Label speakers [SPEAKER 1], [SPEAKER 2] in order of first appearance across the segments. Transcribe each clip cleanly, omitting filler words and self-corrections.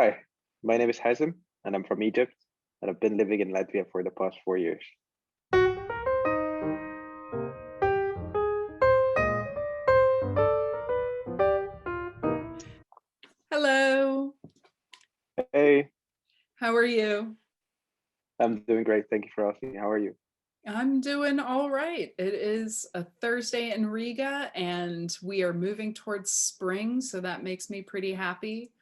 [SPEAKER 1] Hi, my name is Hazem, and I'm from Egypt, and I've been living in Latvia for the past 4 years.
[SPEAKER 2] Hello,
[SPEAKER 1] Hey,
[SPEAKER 2] how are you?
[SPEAKER 1] I'm doing great. Thank you for asking. How are you?
[SPEAKER 2] I'm doing all right. It is a Thursday in Riga and we are moving towards spring, so that makes me pretty happy.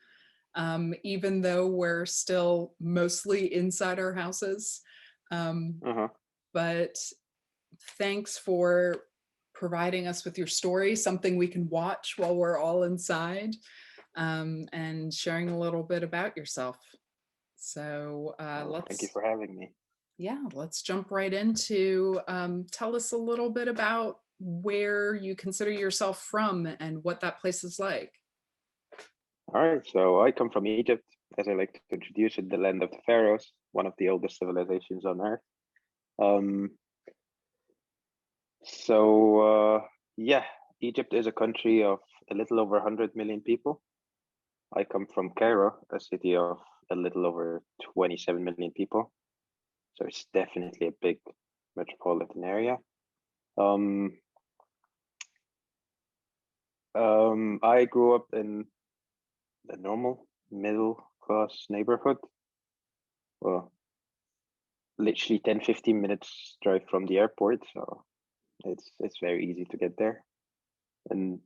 [SPEAKER 2] Even though we're still mostly inside our houses. Um,
[SPEAKER 1] Uh-huh.
[SPEAKER 2] but thanks for providing us with your story, something we can watch while we're all inside, and sharing a little bit about yourself. So
[SPEAKER 1] Well, thank you
[SPEAKER 2] let's
[SPEAKER 1] for having me.
[SPEAKER 2] Yeah, let's jump right into tell us a little bit about where you consider yourself from and what that place is like.
[SPEAKER 1] All right, so I come from Egypt, as I like to introduce it, the land of the pharaohs, one of the oldest civilizations on Earth. Um, yeah, Egypt is a country of a little over 100 million people. I come from Cairo, a city of a little over 27 million people. So it's definitely a big metropolitan area. Um, I grew up in a normal middle class neighborhood. Well, literally 10, 15 minutes drive from the airport, so it's very easy to get there. And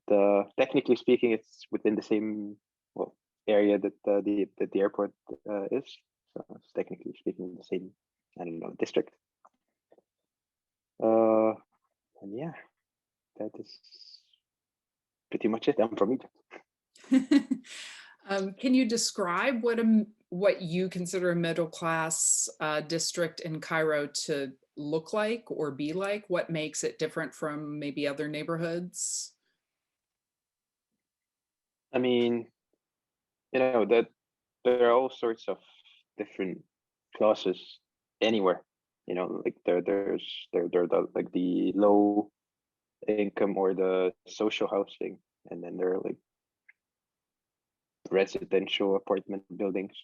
[SPEAKER 1] technically speaking, it's within the same well area that the airport is. So it's technically speaking the same, I don't know, district. Uh, and yeah, that is pretty much it. I'm from Egypt.
[SPEAKER 2] Can you describe what you consider a middle class district in Cairo to look like or be like? What makes it different from maybe other neighborhoods?
[SPEAKER 1] I mean, that there are all sorts of different classes anywhere. Like there like the low income or the social housing, and then there are like residential apartment buildings,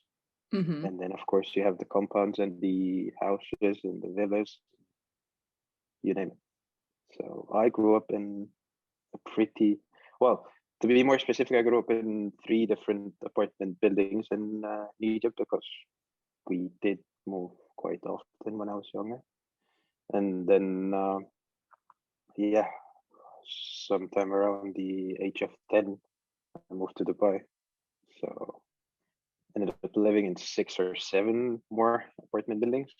[SPEAKER 2] Hmm.
[SPEAKER 1] and then of course you have the compounds and the houses and the villas, you name it. So I grew up in a pretty well. To be more specific, I grew up in three different apartment buildings in Egypt because we did move quite often when I was younger. And then, yeah, sometime around the age of 10, I moved to Dubai. So ended up living in 6 or 7 more apartment buildings.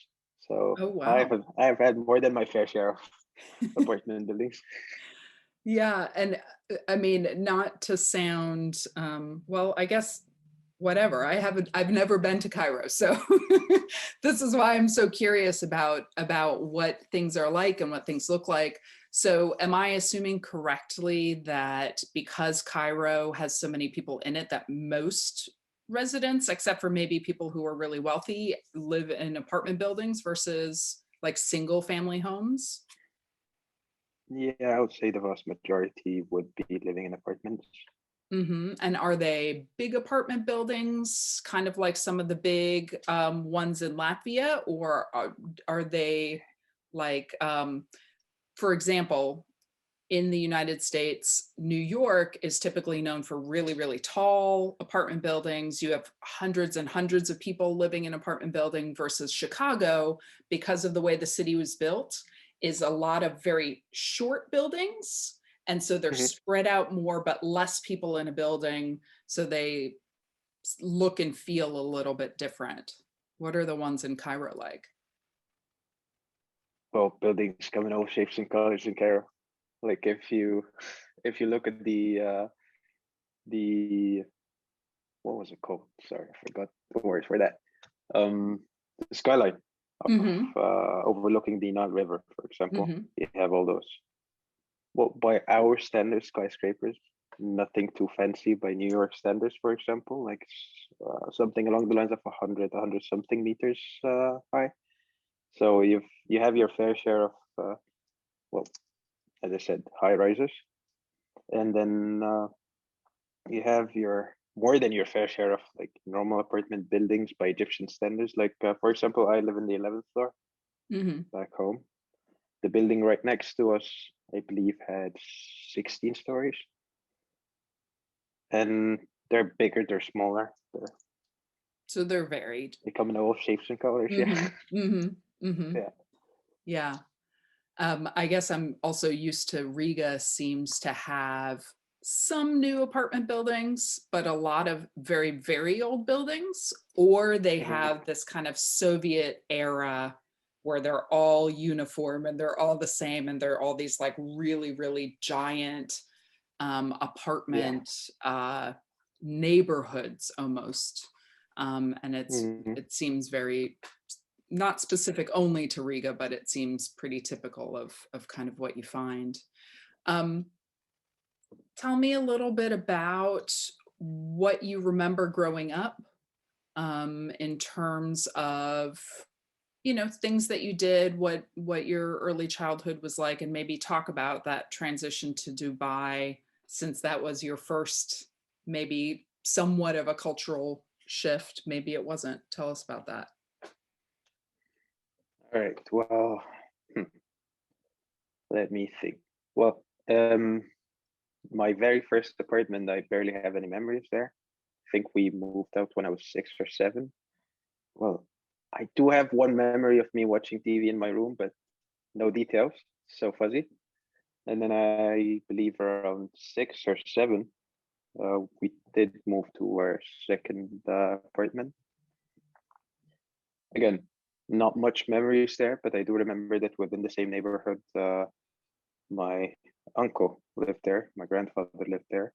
[SPEAKER 1] So
[SPEAKER 2] Oh, wow.
[SPEAKER 1] I've had more than my fair share of apartment buildings.
[SPEAKER 2] Yeah, and I mean, not to sound well, I guess whatever. I've never been to Cairo, so this is why I'm so curious about what things are like and what things look like. So, am I assuming correctly that because Cairo has so many people in it, that most residents, except for maybe people who are really wealthy, live in apartment buildings versus like single family homes?
[SPEAKER 1] Yeah, I would say the vast majority would be living in apartments.
[SPEAKER 2] And are they big apartment buildings, kind of like some of the big ones in Latvia, or are they like, for example, in the United States, New York is typically known for really, really tall apartment buildings. You have hundreds and hundreds of people living in apartment building versus Chicago, because of the way the city was built, is a lot of very short buildings. And so they're
[SPEAKER 1] Mhm.
[SPEAKER 2] spread out more, but less people in a building. So they look and feel a little bit different. What are the ones in Cairo like?
[SPEAKER 1] Well, buildings come in all shapes and colors in Cairo. Like if you look at the what was it called? Sorry, I forgot the word for that. Um, the skyline of
[SPEAKER 2] Mm-hmm.
[SPEAKER 1] overlooking the Nile River, for example.
[SPEAKER 2] Mm-hmm.
[SPEAKER 1] You have all those. Well, by our standards, skyscrapers, nothing too fancy by New York standards, for example, like something along the lines of 100 something meters high. So you have your fair share of well, as I said, high rises, and then you have your more than your fair share of like normal apartment buildings by Egyptian standards. Like for example, I live in the 11th floor back home. The building right next to us, I believe, had 16 stories, and they're bigger, they're smaller,
[SPEAKER 2] So they're varied.
[SPEAKER 1] they come in all shapes and colors. Yeah.
[SPEAKER 2] Yeah. I guess I'm also used to Riga seems to have some new apartment buildings, but a lot of very, very old buildings, or they have this kind of Soviet era where they're all uniform and they're all the same and they're all these like really, really giant apartment neighborhoods almost. And it seems very not specific only to Riga, but it seems pretty typical of kind of what you find. Tell me a little bit about what you remember growing up in terms of, you know, things that you did, what your early childhood was like, and maybe talk about that transition to Dubai, since that was your first, maybe somewhat of a cultural shift. Maybe it wasn't. Tell us about that.
[SPEAKER 1] All right. Well, let me think. Well, my very first apartment, I barely have any memories there. I think we moved out when I was 6 or 7. Well, I do have one memory of me watching TV in my room, but no details, so fuzzy. And then I believe around 6 or 7, we did move to our second apartment. Again, not much memories there, but I do remember that within the same neighborhood, my uncle lived there, my grandfather lived there.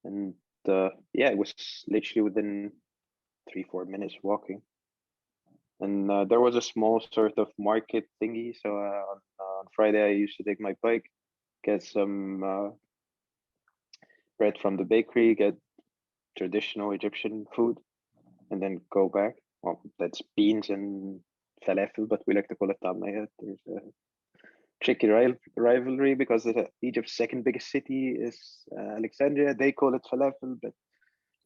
[SPEAKER 1] And yeah, it was literally within 3-4 minutes walking. And there was a small sort of market thingy. So on Friday, I used to take my bike, get some bread from the bakery, get traditional Egyptian food, and then go back. Well, that's beans and falafel, but we like to call it tamaya. There's a tricky rivalry because Egypt's second biggest city is Alexandria. They call it falafel, but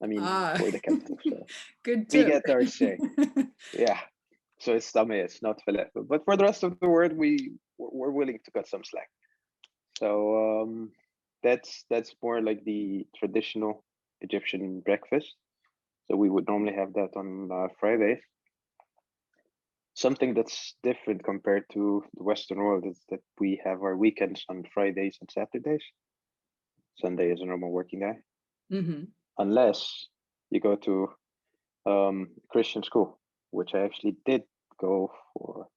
[SPEAKER 1] I mean, we're the capital, so
[SPEAKER 2] good
[SPEAKER 1] we
[SPEAKER 2] tip.
[SPEAKER 1] get our say. Yeah. So it's tamaya, it's not falafel. But for the rest of the world, we're willing to cut some slack. So that's more like the traditional Egyptian breakfast. So we would normally have that on Fridays. Something that's different compared to the Western world is that we have our weekends on Fridays and Saturdays. Sunday is a normal working day, unless you go to Christian school, which I actually did go for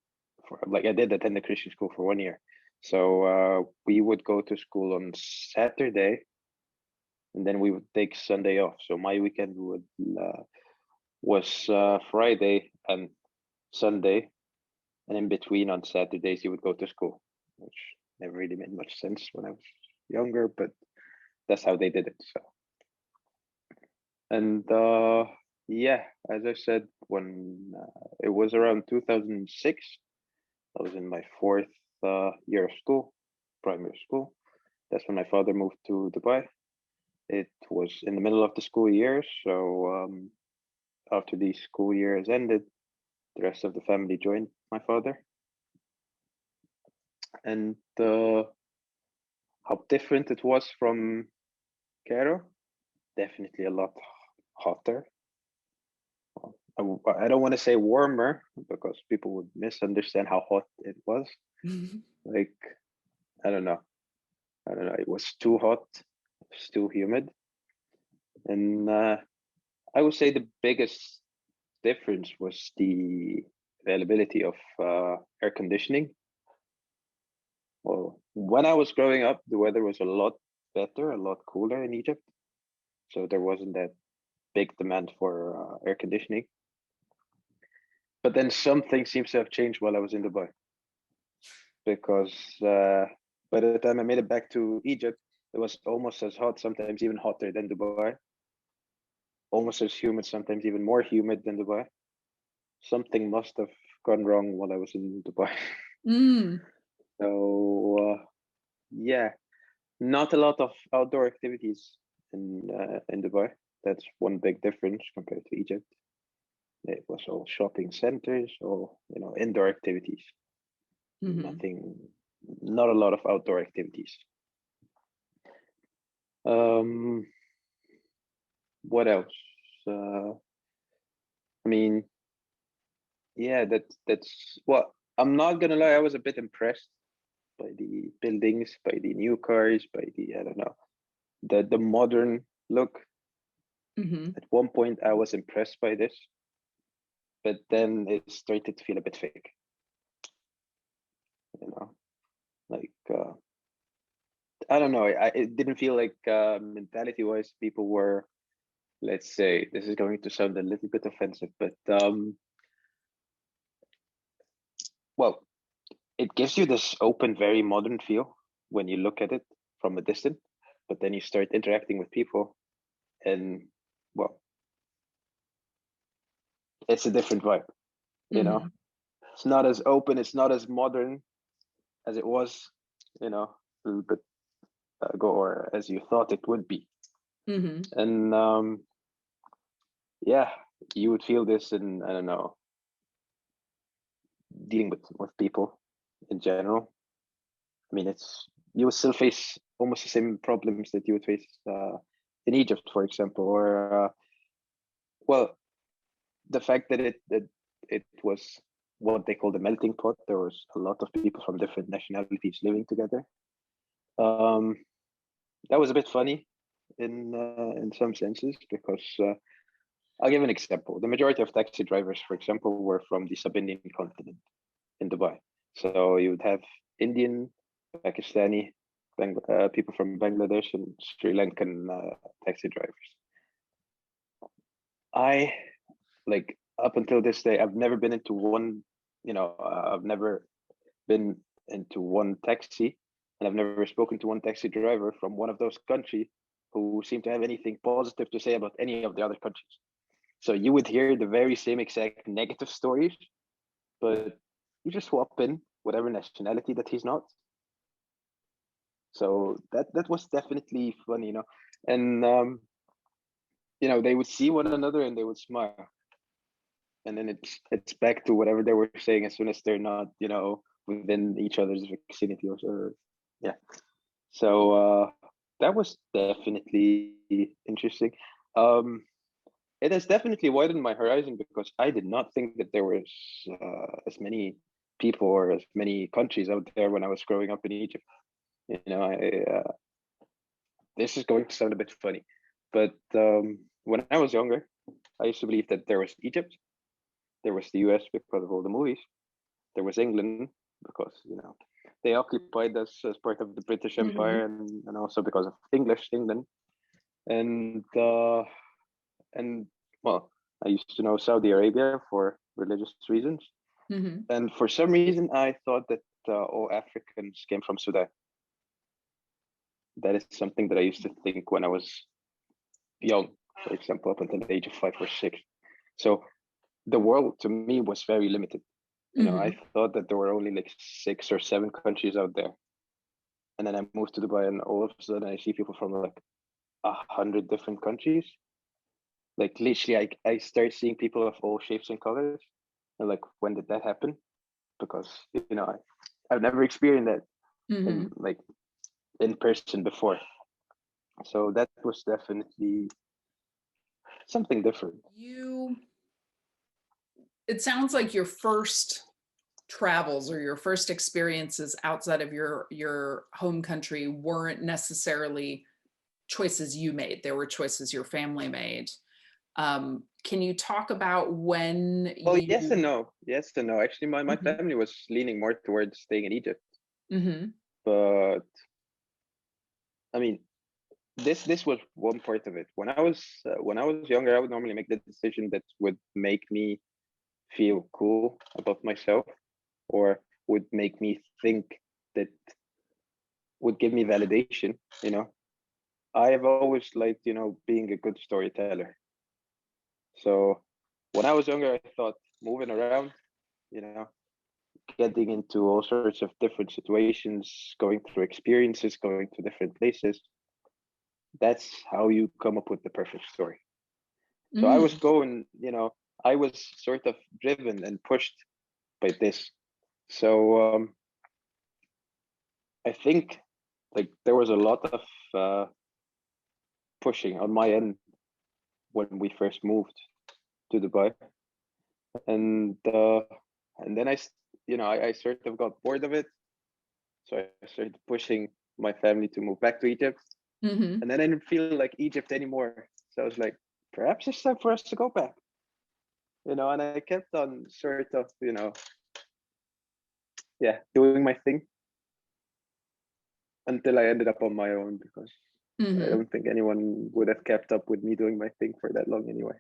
[SPEAKER 1] like I did attend a Christian school for 1 year. So we would go to school on Saturday, and then we would take Sunday off. So my weekend was Friday and Sunday, and in between on Saturdays you would go to school, which never really made much sense when I was younger, but that's how they did it. So, and yeah, as I said, when it was around 2006, I was in my 4th year of school, primary school. That's when my father moved to Dubai. It was in the middle of the school year, so after the school year has ended, the rest of the family joined my father. And how different it was from Cairo, definitely a lot hotter. I don't want to say warmer because people would misunderstand how hot it was. Like, I don't know. It was too hot, it was too humid. And I would say the biggest difference was the availability of air conditioning. Well, when I was growing up, the weather was a lot better, a lot cooler in Egypt. So there wasn't that big demand for air conditioning. But then something seems to have changed while I was in Dubai. Because by the time I made it back to Egypt, it was almost as hot, sometimes even hotter than Dubai. Almost as humid, sometimes even more humid than Dubai. Something must have gone wrong while I was in Dubai. So yeah, not a lot of outdoor activities in Dubai. That's one big difference compared to Egypt. It was all shopping centers, all indoor activities.
[SPEAKER 2] Mhm.
[SPEAKER 1] Not a lot of outdoor activities. What else? I mean, yeah, that's well, I'm not gonna lie, I was a bit impressed by the buildings, by the new cars, by the, I don't know, the modern look.
[SPEAKER 2] Mhm.
[SPEAKER 1] At one point I was impressed by this, but then it started to feel a bit fake, you know, like I don't know, it didn't feel like mentality wise people were, let's say, this is going to sound a little bit offensive, but well, it gives you this open, very modern feel when you look at it from a distance, but then you start interacting with people and, well, it's a different vibe, you know.
[SPEAKER 2] Mhm.
[SPEAKER 1] It's not as open, it's not as modern as it was, a little bit ago, or as you thought it would be.
[SPEAKER 2] Mhm.
[SPEAKER 1] And yeah, you would feel this in, I don't know, dealing with people in general. I mean, you will still face almost the same problems that you would face in Egypt, for example, or well, the fact that it was what they call the melting pot. There was a lot of people from different nationalities living together. Um, that was a bit funny in some senses because I'll give an example. The majority of taxi drivers, for example, were from the sub-Indian continent in Dubai. So you would have Indian, Pakistani, people from Bangladesh, and Sri Lankan taxi drivers. I like up until this day, I've never been into one. I've never been into one taxi, and I've never spoken to one taxi driver from one of those countries who seemed to have anything positive to say about any of the other countries. So you would hear the very same exact negative stories, but you just swap in whatever nationality that he's not. So that was definitely funny. And they would see one another and they would smile, and then it's back to whatever they were saying as soon as they're not, within each other's vicinity or yeah. So that was definitely interesting. Um, it has definitely widened my horizon because I did not think that there was as many people or as many countries out there when I was growing up in Egypt. This is going to sound a bit funny, but when I was younger, I used to believe that there was Egypt, there was the US because of all the movies, there was England because they occupied us as part of the British
[SPEAKER 2] Mhm.
[SPEAKER 1] Empire, and also because of English England, and well, I used to know Saudi Arabia for religious reasons,
[SPEAKER 2] Mhm.
[SPEAKER 1] and for some reason I thought that all Africans came from Sudan. That is something that I used to think when I was young, for example, up until the age of 5 or 6. So the world to me was very limited. I
[SPEAKER 2] Mhm.
[SPEAKER 1] thought that there were only like 6 or 7 countries out there. And then I moved to Dubai, and all of a sudden I see people from like 100 different countries. Like literally, I start seeing people of all shapes and colors. And like, when did that happen? Because I've never experienced that in
[SPEAKER 2] Mhm.
[SPEAKER 1] like in person before. So that was definitely something different.
[SPEAKER 2] You It sounds like your first travels or your first experiences outside of your home country weren't necessarily choices you made. They were choices your family made. Can you talk about when
[SPEAKER 1] Well, yes
[SPEAKER 2] you
[SPEAKER 1] and no. Yes and no. Actually, my
[SPEAKER 2] Mhm.
[SPEAKER 1] family was leaning more towards staying in Egypt,
[SPEAKER 2] Mhm.
[SPEAKER 1] but I mean, this was one part of it. When I was younger, I would normally make the decision that would make me feel cool about myself, or would make me think that would give me validation. I have always liked, being a good storyteller. So when I was younger, I thought moving around, you know, getting into all sorts of different situations, going through experiences, going to different places. That's how you come up with the perfect story. So I
[SPEAKER 2] Mm.
[SPEAKER 1] was going, I was sort of driven and pushed by this. So I think like there was a lot of pushing on my end when we first moved to Dubai, and then I sort of got bored of it, so I started pushing my family to move back to Egypt,
[SPEAKER 2] Hmm.
[SPEAKER 1] and then I didn't feel like Egypt anymore. So I was like, perhaps it's time for us to go back, and I kept on sort of, yeah, doing my thing until I ended up on my own, because I
[SPEAKER 2] Hmm.
[SPEAKER 1] don't think anyone would have kept up with me doing my thing for that long anyway.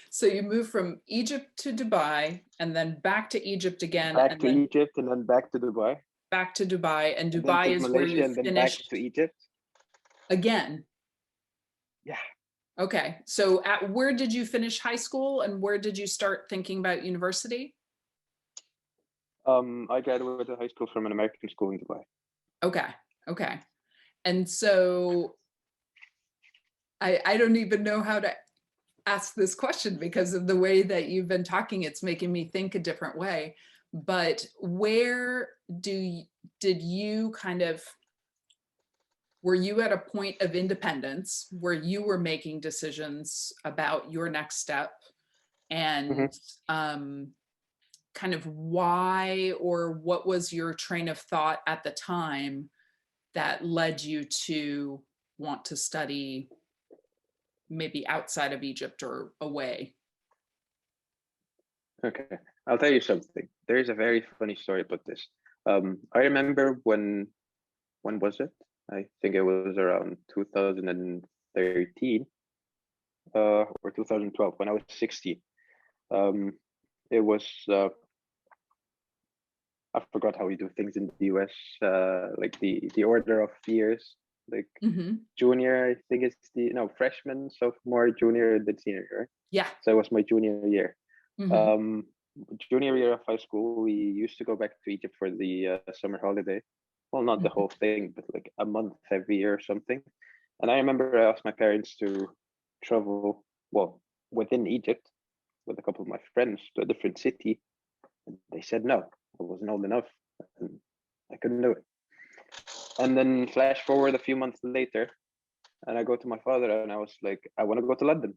[SPEAKER 2] So you moved from Egypt to Dubai and then back to Egypt again
[SPEAKER 1] Back
[SPEAKER 2] and
[SPEAKER 1] to
[SPEAKER 2] then
[SPEAKER 1] Egypt and then back to Dubai,
[SPEAKER 2] back to Dubai. And
[SPEAKER 1] and then
[SPEAKER 2] Dubai
[SPEAKER 1] to
[SPEAKER 2] is where
[SPEAKER 1] Malaysia
[SPEAKER 2] you
[SPEAKER 1] and then back
[SPEAKER 2] finished
[SPEAKER 1] to Egypt.
[SPEAKER 2] again.
[SPEAKER 1] Yeah.
[SPEAKER 2] Okay. So where did you finish high school and where did you start thinking about university?
[SPEAKER 1] I graduated high school from an American school in Dubai.
[SPEAKER 2] Okay. Okay. And so I don't even know how to ask this question because of the way that you've been talking. It's making me think a different way. But where did you kind of, were you at a point of independence where you were making decisions about your next step
[SPEAKER 1] Hmm.
[SPEAKER 2] and kind of why or what was your train of thought at the time that led you to want to study maybe outside of Egypt or away?
[SPEAKER 1] Okay, I'll tell you something. There is a very funny story about this. I remember when was it? I think it was around 2013 or 2012 when I was 16. Um, it was I forgot how we do things in the US, like the order of years, like
[SPEAKER 2] Mm-hmm.
[SPEAKER 1] junior, I think it's freshman, sophomore, junior, and then senior, right?
[SPEAKER 2] Yeah.
[SPEAKER 1] So it was my junior year.
[SPEAKER 2] Mm-hmm.
[SPEAKER 1] Um, Junior year of high school, we used to go back to Egypt for the summer holiday. Well, not the
[SPEAKER 2] Mm-hmm.
[SPEAKER 1] whole thing, but like a month every year or something. And I remember I asked my parents to travel, well, within Egypt with a couple of my friends to a different city. And they said no, I wasn't old enough and I couldn't do it. And then flash forward a few months later, and I go to my father and I was like, I want to go to London.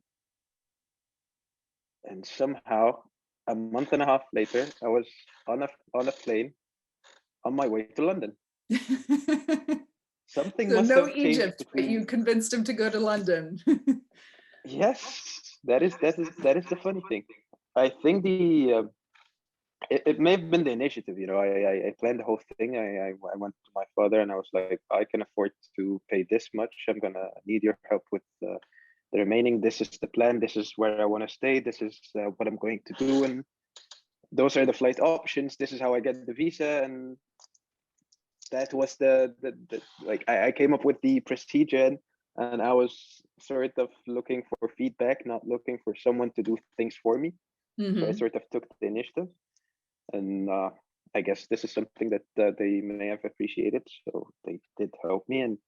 [SPEAKER 1] And somehow, a month and a half later, I was on a plane on my way to London. Something
[SPEAKER 2] So
[SPEAKER 1] must
[SPEAKER 2] no
[SPEAKER 1] have changed
[SPEAKER 2] Egypt, but
[SPEAKER 1] between.
[SPEAKER 2] you convinced him to go to London.
[SPEAKER 1] Yes, that is the funny thing. I think it may have been the initiative. I planned the whole thing. I went to my father and I was like, I can afford to pay this much. I'm gonna need your help with the remaining. This is the plan. This is where I want to stay. This is what I'm going to do, and those are the flight options. This is how I get the visa, and that was the like I came up with the procedure, and I was sort of looking for feedback, not looking for someone to do things for me. So I
[SPEAKER 2] Mm-hmm.
[SPEAKER 1] sort of took the initiative, and I guess this is something that they may have appreciated. So they did help me, and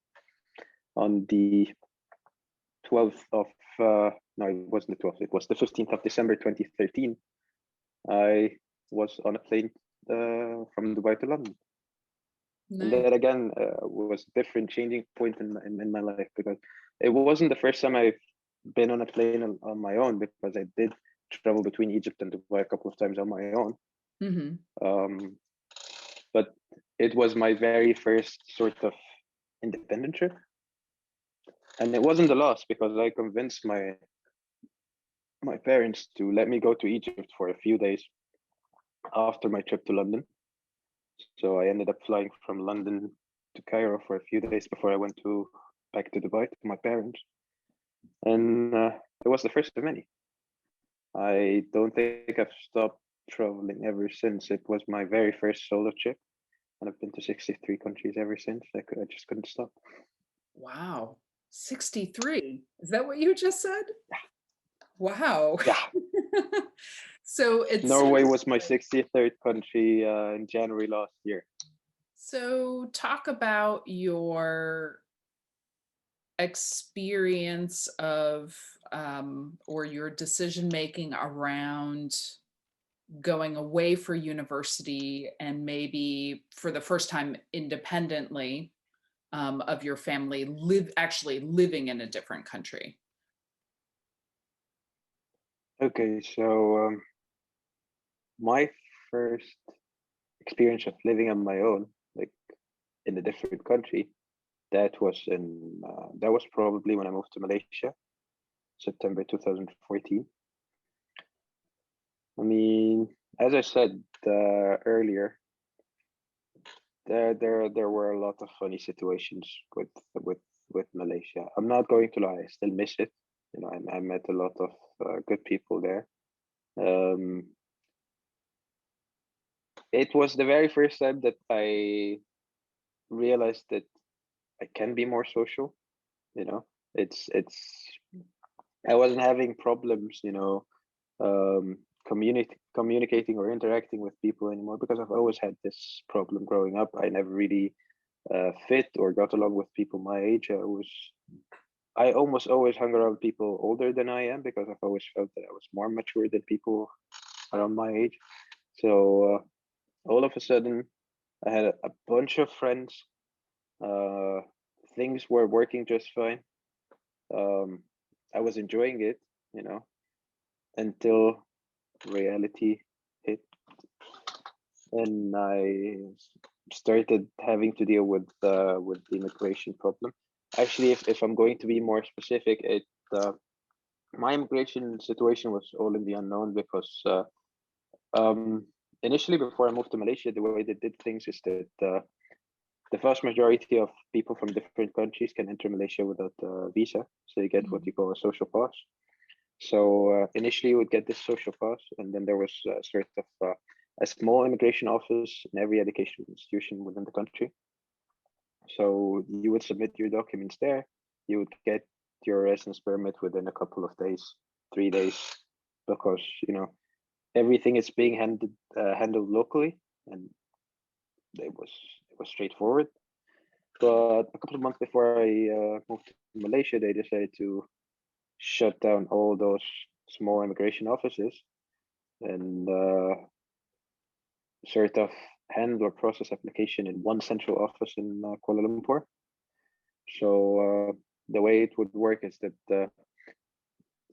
[SPEAKER 1] on the 12th of no, it wasn't the 12th. It was the 15th of December 2013. I was on a plane from Dubai to London. And
[SPEAKER 2] Nice.
[SPEAKER 1] that again was a different changing point in my life, because it wasn't the first time I've been on a plane on my own, because I did travel between Egypt and Dubai a couple of times on my own.
[SPEAKER 2] Mm-hmm.
[SPEAKER 1] Um, but it was my very first sort of independent trip. And it wasn't the last, because I convinced my parents to let me go to Egypt for a few days after my trip to London. So I ended up flying from London to Cairo for a few days before I went back to Dubai to my parents, and it was the first of many. I don't think I've stopped traveling ever since. It was my very first solo trip, and I've been to 63 countries ever since. I just couldn't stop.
[SPEAKER 2] Wow. 63. Is that what you just said? Wow.
[SPEAKER 1] Yeah,
[SPEAKER 2] So it
[SPEAKER 1] Norway
[SPEAKER 2] seems
[SPEAKER 1] was my 63rd country in January last year.
[SPEAKER 2] so talk about your experience of or your decision making around going away for university and maybe for the first time independently of your family actually living in a different country?
[SPEAKER 1] Okay, so my first experience of living on my own, like in a different country, that was probably when I moved to Malaysia, September 2014. I mean, as I said earlier, there were a lot of funny situations with Malaysia. I'm not going to lie, I still miss it. You know, I met a lot of good people there. Um, it was the very first time that I realized that I can be more social. You know, it's I wasn't having problems, you know, communicating or interacting with people anymore, because I've always had this problem growing up. I never really fit or got along with people my age. I almost always hung around people older than I am, because I've always felt that I was more mature than people around my age. So all of a sudden, I had a bunch of friends. Uh, Things were working just fine. I was enjoying it, you know, until reality hit, and I started having to deal with the immigration problem. Actually, if I'm going to be more specific, my immigration situation was all in the unknown, because um, initially, before I moved to Malaysia, the way they did things is that the vast majority of people from different countries can enter Malaysia without a visa, so you get what you call a social pass. So initially, you would get this social pass, and then there was sort of a small immigration office in every educational institution within the country. So you would submit your documents there. You would get your residence permit within a couple of days, 3 days, because you know everything is being handled locally, and it was straightforward. But a couple of months before I moved to Malaysia, they decided to shut down all those small immigration offices and sort of handle or process application in one central office in Kuala Lumpur. So the way it would work is that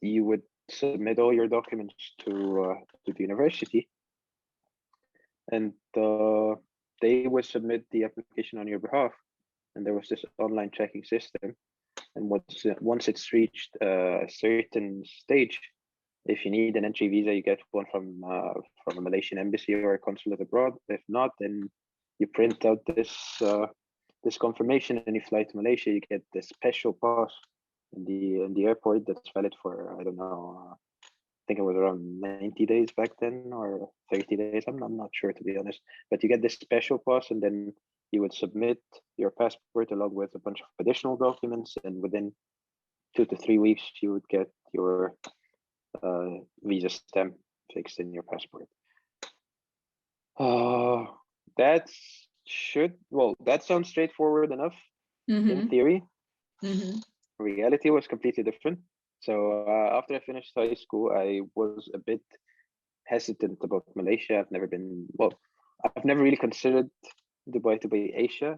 [SPEAKER 1] you would submit all your documents to the university, and they would submit the application on your behalf. And there was this online tracking system. And once it's reached a certain stage, if you need an entry visa, you get one from a Malaysian embassy or a consulate abroad. If not, then you print out this confirmation and you fly to Malaysia. You get this special pass in the airport that's valid for, I don't know, I think it was around 90 days back then, or 30 days. I'm not sure, to be honest. But you get this special pass, and then you would submit your passport along with a bunch of additional documents, and within 2 to 3 weeks, you would get your visa stamp fixed in your passport. That that sounds straightforward enough in theory. Reality was completely different. So after I finished high school, I was a bit hesitant about Malaysia. I've never really considered Dubai to be Asia.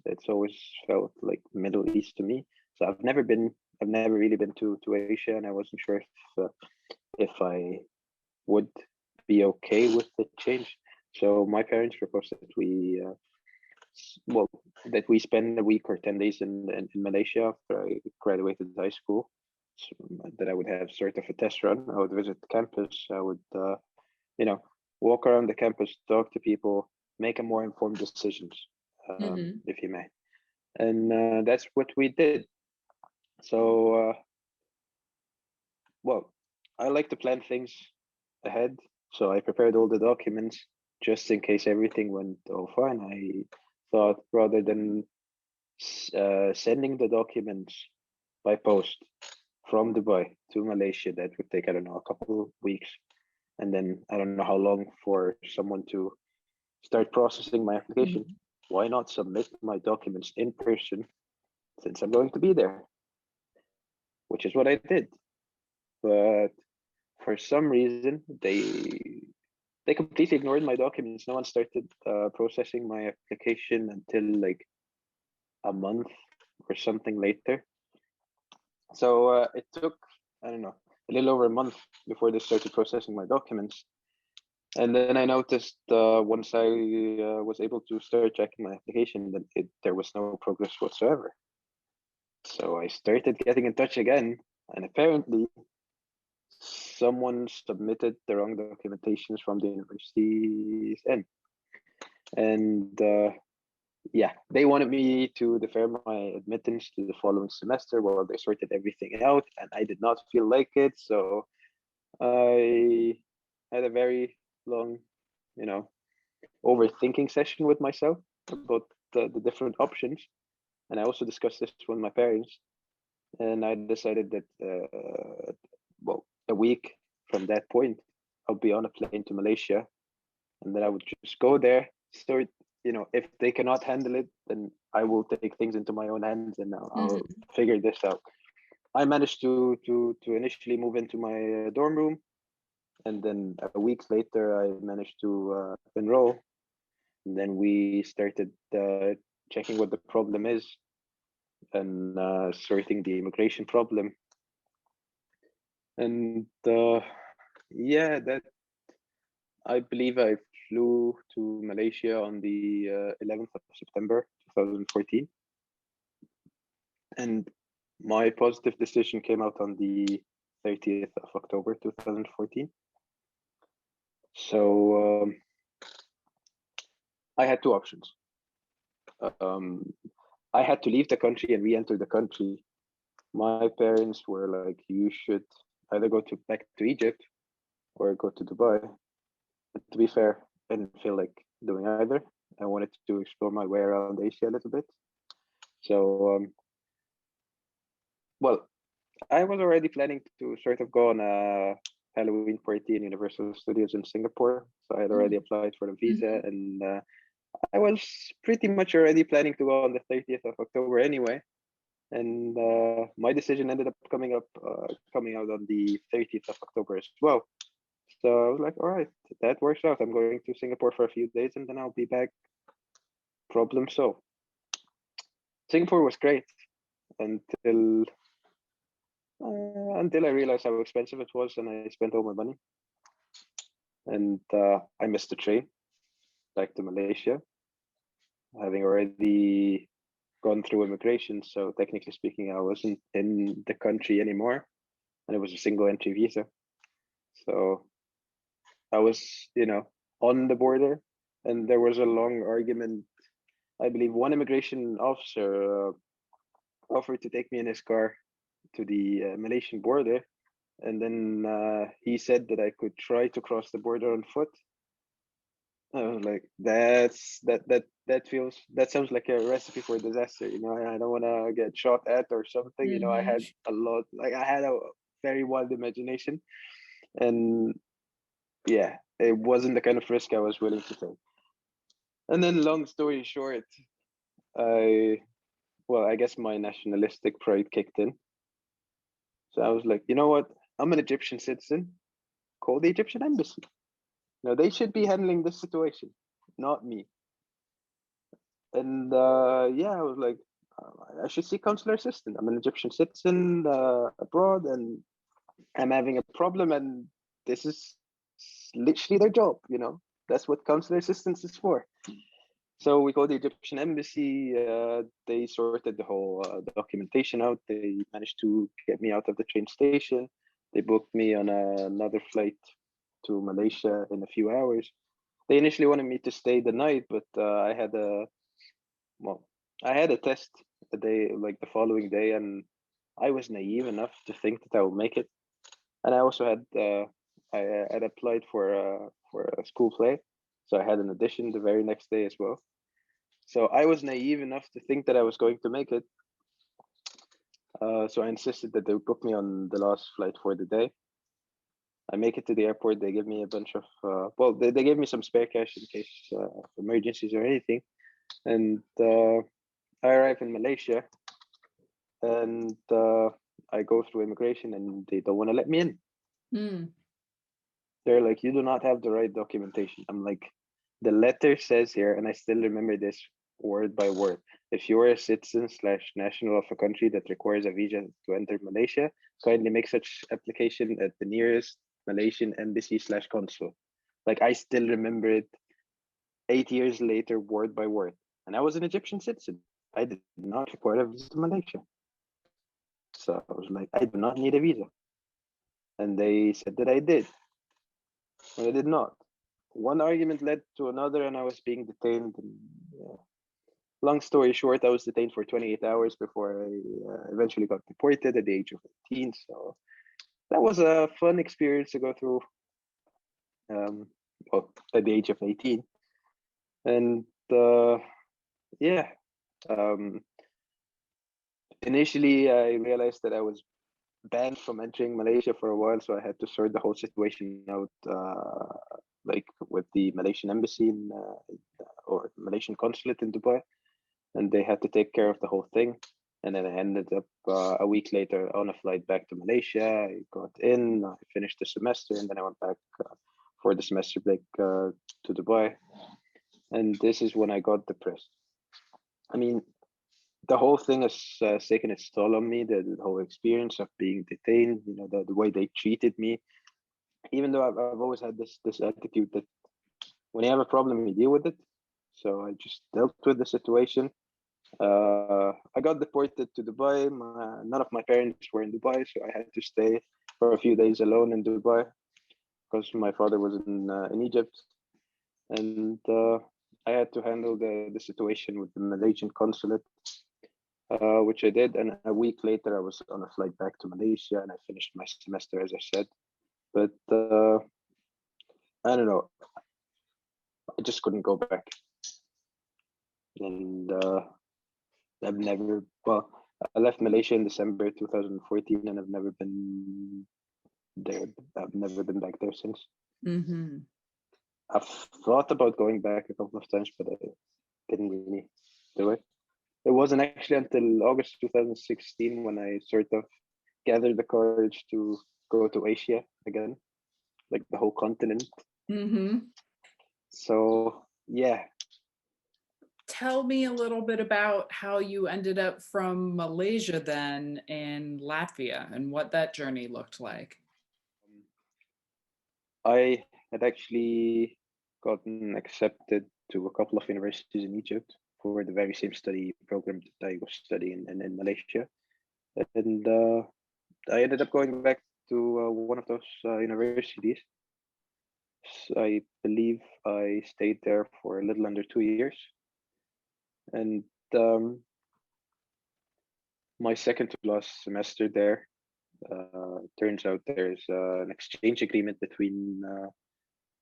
[SPEAKER 1] It's always felt like Middle East to me. So I've never really been to Asia, and I wasn't sure if I would be okay with the change. So my parents proposed that we spend a week or 10 days in Malaysia after I graduated high school. So that I would have sort of a test run. I would visit the campus. I would, walk around the campus, talk to people, make a more informed decisions, if you may. And that's what we did. So, I like to plan things ahead. So I prepared all the documents just in case everything went all fine. I thought, rather than sending the documents by post from Dubai to Malaysia, that would take, I don't know, a couple of weeks. And then I don't know how long for someone to start processing my application. Why not submit my documents in person since I'm going to be there, which is what I did. But for some reason, they completely ignored my documents. No one started processing my application until like a month or something later. So it took, I don't know, a little over a month before they started processing my documents. And then I noticed once I was able to start checking my application that there was no progress whatsoever. So I started getting in touch again, and apparently someone submitted the wrong documentations from the university's end. And yeah, they wanted me to defer my admittance to the following semester while they sorted everything out, and I did not feel like it. So I had a very long, overthinking session with myself about the different options. And I also discussed this with my parents. And I decided that, well, a week from that point, I'll be on a plane to Malaysia. And then I would just go there, start, if they cannot handle it, then I will take things into my own hands and I'll figure this out. I managed to initially move into my dorm room. And then a week later, I managed to enroll. And then we started checking what the problem is and sorting the immigration problem. And yeah, that I believe I flew to Malaysia on the 11th of September 2014. And my positive decision came out on the 30th of October 2014. So I had two options. I had to leave the country and re-enter the country. My parents were like, you should either go back to Egypt or go to Dubai. But to be fair, I didn't feel like doing either. I wanted to explore my way around Asia a little bit. So, well, I was already planning to sort of go on a Halloween party in Universal Studios in Singapore. So I had already applied for the visa, and I was pretty much already planning to go on the 30th of October anyway. And my decision ended up coming out on the 30th of October as well. So I was like, all right, that works out. I'm going to Singapore for a few days and then I'll be back. Problem solved. Singapore was great until I realized how expensive it was, and I spent all my money. And I missed the train back to Malaysia, having already gone through immigration. So technically speaking, I wasn't in the country anymore, and it was a single entry visa. So I was, on the border, and there was a long argument. I believe one immigration officer offered to take me in his car to the Malaysian border, and then he said that I could try to cross the border on foot. I was like, that sounds like a recipe for disaster. I don't want to get shot at or something. I had I had a very wild imagination, and yeah, it wasn't the kind of risk I was willing to take. And then, long story short, I guess my nationalistic pride kicked in. So I was like, you know what? I'm an Egyptian citizen. Call the Egyptian embassy. Now they should be handling this situation, not me. And yeah, I was like, I should see consular assistant. I'm an Egyptian citizen abroad, and I'm having a problem, and this is literally their job. That's what consular assistance is for. So we called the Egyptian embassy. They sorted the whole documentation out. They managed to get me out of the train station. They booked me on another flight to Malaysia in a few hours. They initially wanted me to stay the night, but I had a test the following day, and I was naive enough to think that I would make it. And I also had applied for a school play, so I had an audition the very next day as well. So I was naive enough to think that I was going to make it. So I insisted that they would book me on the last flight for the day. I make it to the airport. They give me a bunch of, they gave me some spare cash in case of emergencies or anything. And I arrive in Malaysia, and I go through immigration, and they don't want to let me in.
[SPEAKER 2] Mm.
[SPEAKER 1] They're like, you do not have the right documentation. I'm like, the letter says here, and I still remember this word by word. If you're a citizen / national of a country that requires a visa to enter Malaysia, kindly make such application at the nearest Malaysian embassy / consul. Like, I still remember it 8 years later, word by word. And I was an Egyptian citizen. I did not require a visa to Malaysia. So I was like, I do not need a visa. And they said that I did. I did not. One argument led to another, and I was being detained. And, long story short, I was detained for 28 hours before I eventually got deported at the age of 18. So that was a fun experience to go through. Well, at the age of 18, and yeah. Initially, I realized that I was banned from entering Malaysia for a while, so I had to sort the whole situation out, like with the Malaysian embassy or Malaysian consulate in Dubai, and they had to take care of the whole thing. And then I ended up a week later on a flight back to Malaysia. I got in, I finished the semester, and then I went back for the semester break to Dubai. And this is when I got depressed. I mean, the whole thing has taken its toll on me. The whole experience of being detained, the way they treated me. Even though I've always had this attitude that when you have a problem, you deal with it. So I just dealt with the situation. I got deported to Dubai. None of my parents were in Dubai, so I had to stay for a few days alone in Dubai because my father was in Egypt, and I had to handle the situation with the Malaysian consulate, which I did. And a week later, I was on a flight back to Malaysia, and I finished my semester, as I said. But I don't know, I just couldn't go back, and I've never. Well, I left Malaysia in December 2014, and I've never been there. I've never been back there since.
[SPEAKER 2] Mm-hmm.
[SPEAKER 1] I've thought about going back a couple of times, but I didn't really do it. It wasn't actually until August 2016 when I sort of gathered the courage to go to Asia again, like the whole continent.
[SPEAKER 2] Mm-hmm.
[SPEAKER 1] So yeah.
[SPEAKER 2] Tell me a little bit about how you ended up from Malaysia then in Latvia and what that journey looked like.
[SPEAKER 1] I had actually gotten accepted to a couple of universities in Egypt for the very same study program that I was studying in Malaysia. And I ended up going back to one of those universities. I believe I stayed there for a little under 2 years. And my second to last semester there, turns out there's an exchange agreement between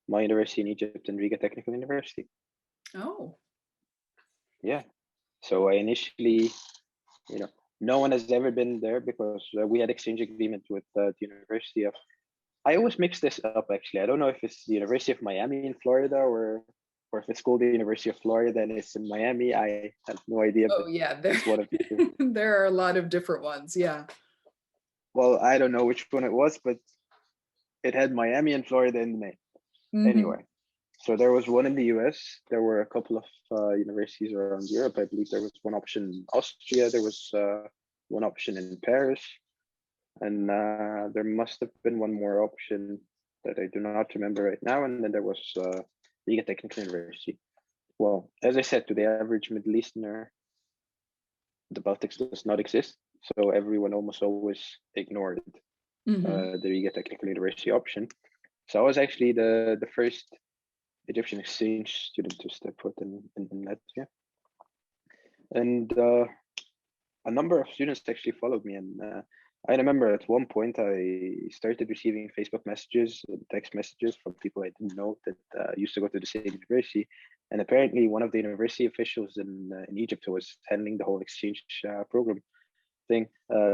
[SPEAKER 1] my university in Egypt and Riga Technical University.
[SPEAKER 2] Oh.
[SPEAKER 1] Yeah. So I initially, no one has ever been there because we had exchange agreement with the University of. I always mix this up actually. I don't know if it's the University of Miami in Florida or if it's called the University of Florida and it's in Miami. I have no idea.
[SPEAKER 2] Oh yeah,
[SPEAKER 1] it's one of the two.
[SPEAKER 2] There are a lot of different ones. Yeah.
[SPEAKER 1] Well, I don't know which one it was, but it had Miami and Florida in the name.
[SPEAKER 2] Mm-hmm.
[SPEAKER 1] Anyway, so there was one in the US. There were a couple of universities around Europe. I believe there was one option in Austria. There was one option in Paris. And there must have been one more option that I do not remember right now. And then there was Riga Technical University. Well, as I said, to the average Middle Easterner, the Baltics does not exist. So everyone almost always ignored the Riga Technical University option. So I was actually the first Egyptian exchange student to step foot in Latvia. And a number of students actually followed me. And I remember at one point I started receiving Facebook messages and text messages from people I didn't know that used to go to the same university. And apparently one of the university officials in Egypt who was handling the whole exchange program thing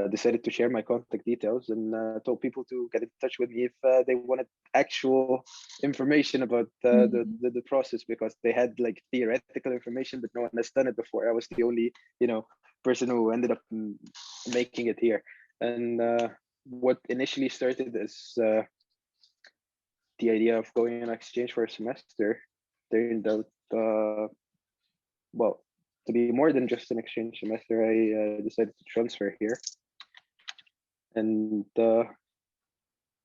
[SPEAKER 1] decided to share my contact details and told people to get in touch with me if they wanted actual information about the process, because they had like theoretical information, but no one has done it before. I was the only, person who ended up making it here. And what initially started as the idea of going on exchange for a semester turned out, well, to be more than just an exchange semester. I decided to transfer here. And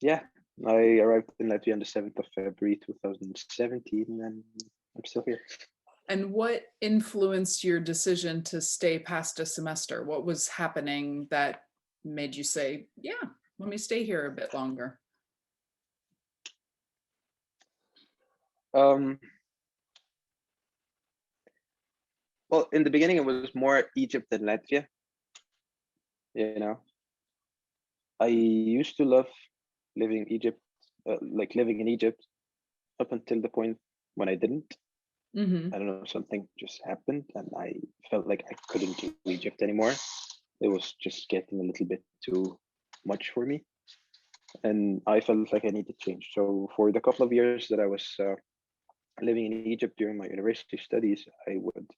[SPEAKER 1] yeah, I arrived in Latvia on the 7th of February 2017, and I'm still here.
[SPEAKER 2] And what influenced your decision to stay past a semester? What was happening that made you say, yeah, let me stay here a bit longer?
[SPEAKER 1] Well, in the beginning, it was more Egypt than Latvia. You know, I used to love living Egypt, like living in Egypt, up until the point when I didn't.
[SPEAKER 2] Mm-hmm.
[SPEAKER 1] I don't know, something just happened, and I felt like I couldn't do Egypt anymore. It was just getting a little bit too much for me, and I felt like I needed change. So for the couple of years that I was living in Egypt during my university studies, I would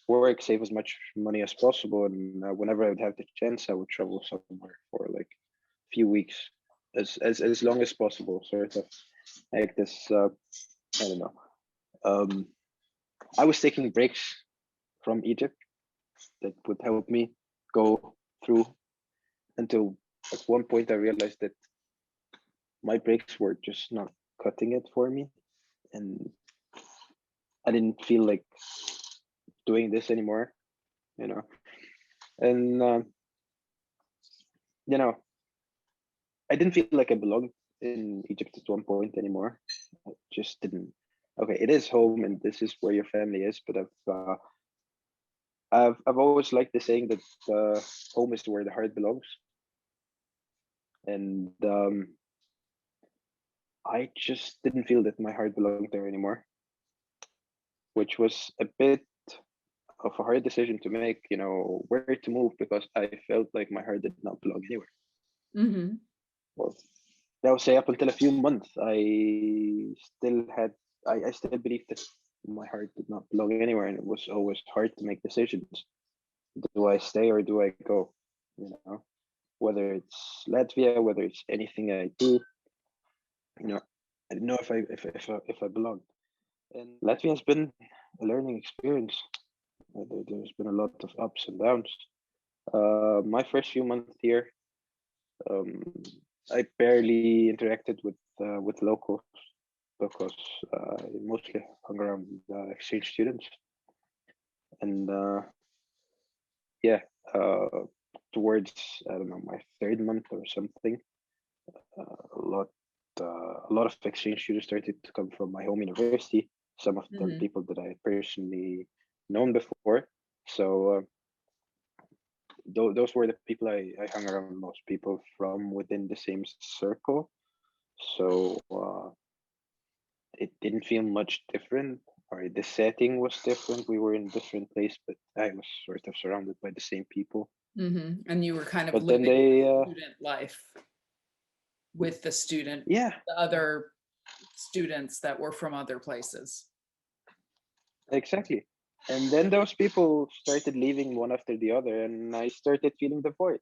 [SPEAKER 1] work, save as much money as possible, and whenever I would have the chance, I would travel somewhere for like a few weeks, as long as possible, sort of like this. I don't know. I was taking breaks from Egypt that would help me go through until at one point I realized that my breaks were just not cutting it for me, and I didn't feel like doing this anymore, you know. And you know, I didn't feel like I belonged in Egypt at one point anymore. I just didn't. Okay, it is home, and this is where your family is. But I've always liked the saying that home is where the heart belongs, and I just didn't feel that my heart belonged there anymore, which was a bit of a hard decision to make. You know, where to move, because I felt like my heart did not belong anywhere.
[SPEAKER 2] Mm-hmm.
[SPEAKER 1] Well, I would say up until a few months, I still believed that my heart did not belong anywhere, and it was always hard to make decisions. Do I stay or do I go? You know, whether it's Latvia, whether it's anything I do, you know, I didn't know if I belonged. And Latvia has been a learning experience. There's been a lot of ups and downs. My first few months here, um, I barely interacted with locals because I mostly hung around exchange students. And yeah, towards, I don't know, my third month or something, a lot of exchange students started to come from my home university. Some of them
[SPEAKER 2] Mm-hmm.
[SPEAKER 1] people that I personally known before. So those were the people I hung around most, people from within the same circle. So it didn't feel much different, or the setting was different. We were in a different place, but I was sort of surrounded by the same people.
[SPEAKER 2] Mm-hmm. And you were kind of
[SPEAKER 1] But then
[SPEAKER 2] living
[SPEAKER 1] they,
[SPEAKER 2] student life with the
[SPEAKER 1] yeah,
[SPEAKER 2] other students that were from other places.
[SPEAKER 1] exactly. And then those people started leaving one after the other, and I started feeling the void.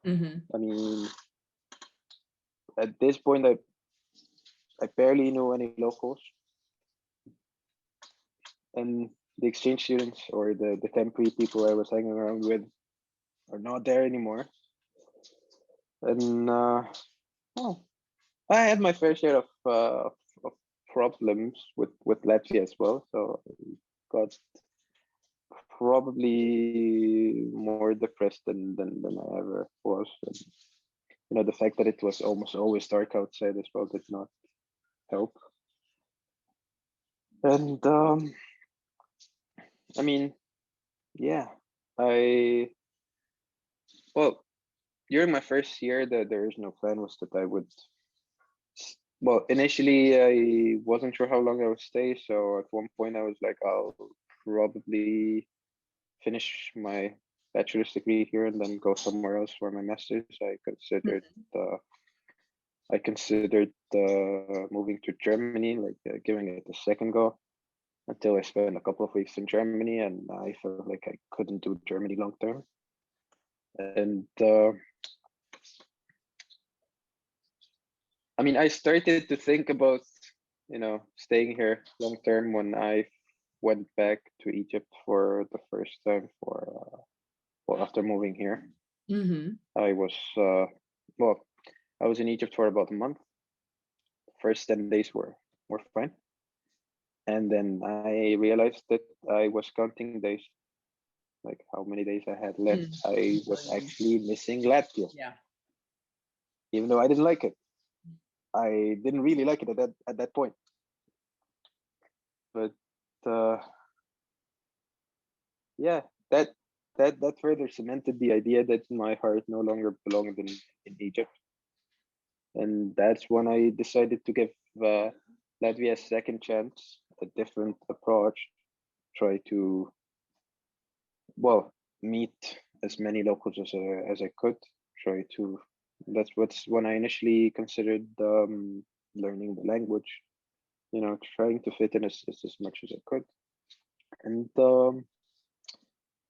[SPEAKER 2] Mm-hmm.
[SPEAKER 1] I mean, at this point, I barely knew any locals, and the exchange students or the temporary people I was hanging around with are not there anymore. And oh, I had my fair share of problems with Latvia as well. So I got probably more depressed than I ever was. And, you know, the fact that it was almost always dark outside as well did not help. And I mean, yeah, I well, during my first year, the original plan was that I would. Well, initially, I wasn't sure how long I would stay. So at one point, I was like, I'll probably finish my bachelor's degree here and then go somewhere else for my master's. Uh, I considered moving to Germany, like giving it a second go. until I spent a couple of weeks in Germany, and I felt like I couldn't do Germany long term. And I mean, I started to think about, staying here long term when I went back to Egypt for the first time well, after moving here. I was I was in Egypt for about a month. First 10 days were fine. And then I realized that I was counting days, like how many days I had left. I was actually missing Latvia.
[SPEAKER 2] Yeah.
[SPEAKER 1] Even though I didn't like it. I didn't really like it at that point. But yeah, that further cemented the idea that my heart no longer belonged in Egypt. And that's when I decided to give Latvia a second chance, a different approach, try to, well, meet as many locals as I could, try to, what's when I initially considered learning the language, trying to fit in as much as I could. And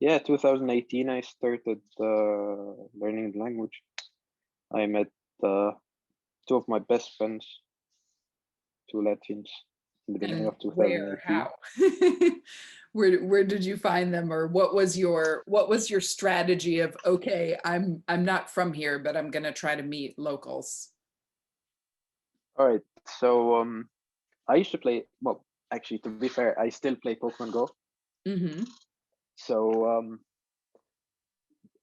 [SPEAKER 1] yeah, 2018, I started learning the language. I met two of my best friends, two Latvians, in the beginning of 2018.
[SPEAKER 2] Where, how? Where did you find them, or what was your strategy of, okay, I'm not from here, but I'm gonna try to meet locals?
[SPEAKER 1] All right, so I used to play, well, actually, to be fair, I still play Pokemon Go. So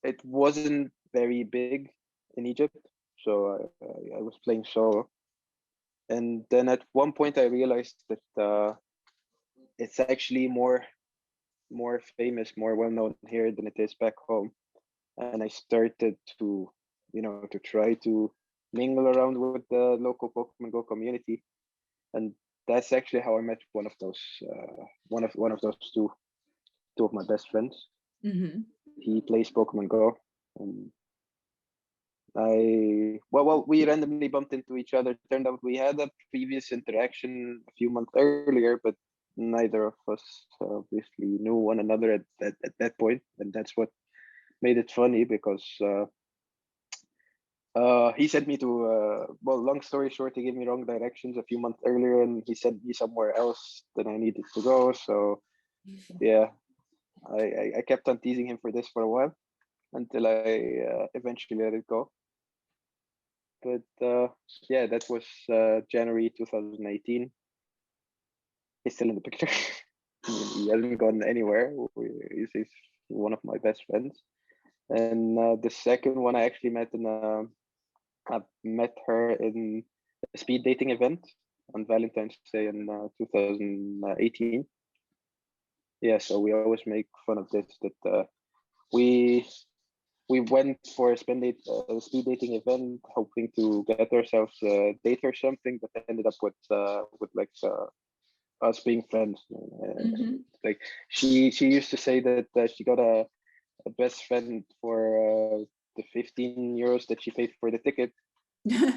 [SPEAKER 1] it wasn't very big in Egypt, so I was playing solo. And then at one point I realized that it's actually more famous, more well-known here than it is back home. And I started to, to try to mingle around with the local Pokemon Go community. And that's actually how I met one of those two of my best friends. He plays Pokemon Go, and we randomly bumped into each other. Turned out we had a previous interaction a few months earlier, but neither of us obviously knew one another at that point, and that's what made it funny, because he sent me to long story short, he gave me wrong directions a few months earlier, and he sent me somewhere else than I needed to go. So yeah, I kept on teasing him for this for a while until I eventually let it go. But yeah, that was January 2018. He's still in the picture. He hasn't gone anywhere. He's one of my best friends. And the second one I actually met I met her in a speed dating event on Valentine's Day in 2018. Yeah, so we always make fun of this, that we went for a speed dating event, hoping to get ourselves a date or something, but ended up with like us being friends. Like she used to say that she got a best friend for the 15 euros that she paid for the ticket,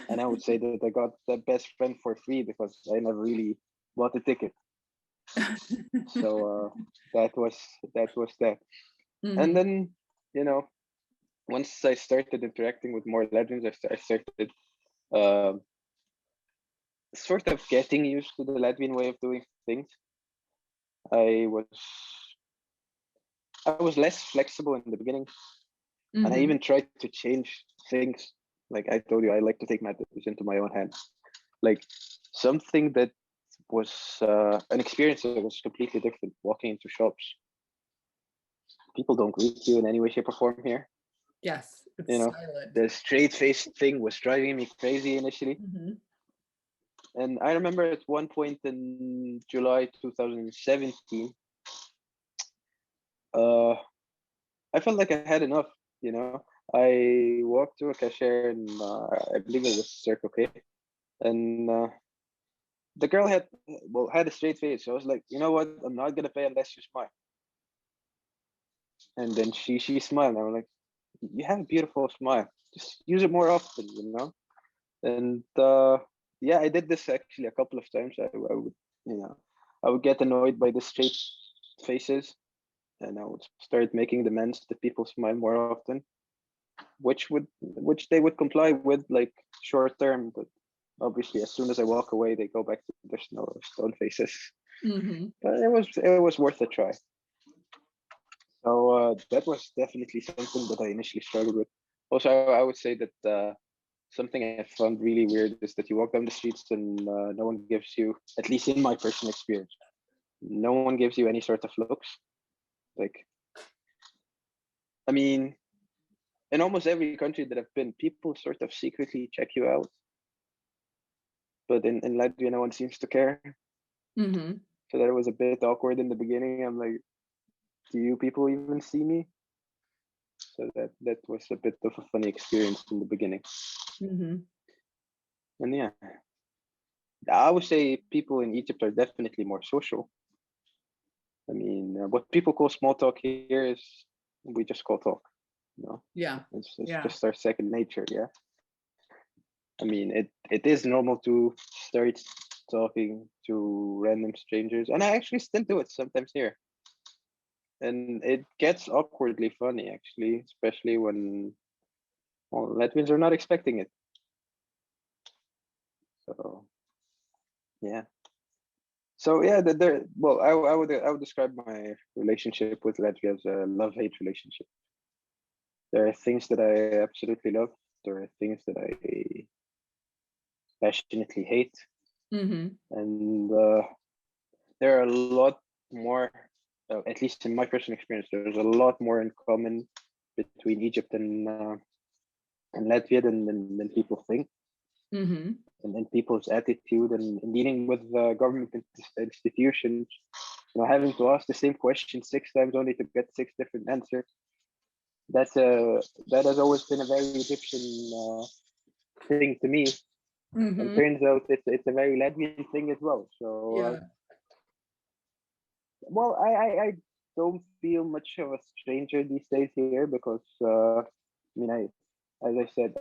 [SPEAKER 1] and I would say that I got the best friend for free because I never really bought the ticket. So that was that. And then, once I started interacting with more legends, I started sort of getting used to the Latvian way of doing things. I was less flexible in the beginning, and I even tried to change things. Like I told you, I like to take matters into my own hands. Like something that was an experience that was completely different. Walking into shops, people don't greet you in any way, shape, or form here.
[SPEAKER 2] Yes, it's silent.
[SPEAKER 1] The straight face thing was driving me crazy initially. And I remember at one point in July 2017, I felt like I had enough. I walked to a cashier, and I believe it was Circle K, and the girl had a straight face. So I was like, you know what? I'm not gonna pay unless you smile. And then she smiled, and I was like, you have a beautiful smile. Just use it more often, And yeah, I did this actually a couple of times. I would, I would get annoyed by the straight faces, and I would start making demands that people smile more often, which they would comply with like short term, but obviously as soon as I walk away, they go back to their stone faces.
[SPEAKER 2] Mm-hmm.
[SPEAKER 1] But it was worth a try. So that was definitely something that I initially struggled with. Also, I would say that something I found really weird is that you walk down the streets and no one gives you, at least in my personal experience, no one gives you any sort of looks. Like, I mean, in almost every country that I've been, people sort of secretly check you out. But in Latvia, no one seems to care.
[SPEAKER 2] Mm-hmm.
[SPEAKER 1] So that was a bit awkward in the beginning. I'm like, do you people even see me? So that was a bit of a funny experience in the beginning.
[SPEAKER 2] Mm-hmm.
[SPEAKER 1] And yeah, I would say people in Egypt are definitely more social. I mean, what people call small talk here is we just call talk. You know,
[SPEAKER 2] Yeah.
[SPEAKER 1] it's
[SPEAKER 2] Yeah.
[SPEAKER 1] just our second nature. Yeah. I mean, it is normal to start talking to random strangers, and I actually still do it sometimes here. And it gets awkwardly funny, actually, especially when Latvians are not expecting it. So yeah. So yeah, well, I would describe my relationship with Latvia as a love-hate relationship. There are things that I absolutely love. There are things that I passionately hate,
[SPEAKER 2] Mm-hmm.
[SPEAKER 1] and there are a lot more. At least in my personal experience, there's a lot more in common between Egypt and Latvia than people think,
[SPEAKER 2] Mm-hmm.
[SPEAKER 1] and people's attitude and dealing with government institutions. You know, having to ask the same question 6 times only to get 6 different answers. That has always been a very Egyptian thing to me, and
[SPEAKER 2] Mm-hmm.
[SPEAKER 1] turns out it's a very Latvian thing as well. So,
[SPEAKER 2] Yeah.
[SPEAKER 1] well, I don't feel much of a stranger these days here because I mean, as I said,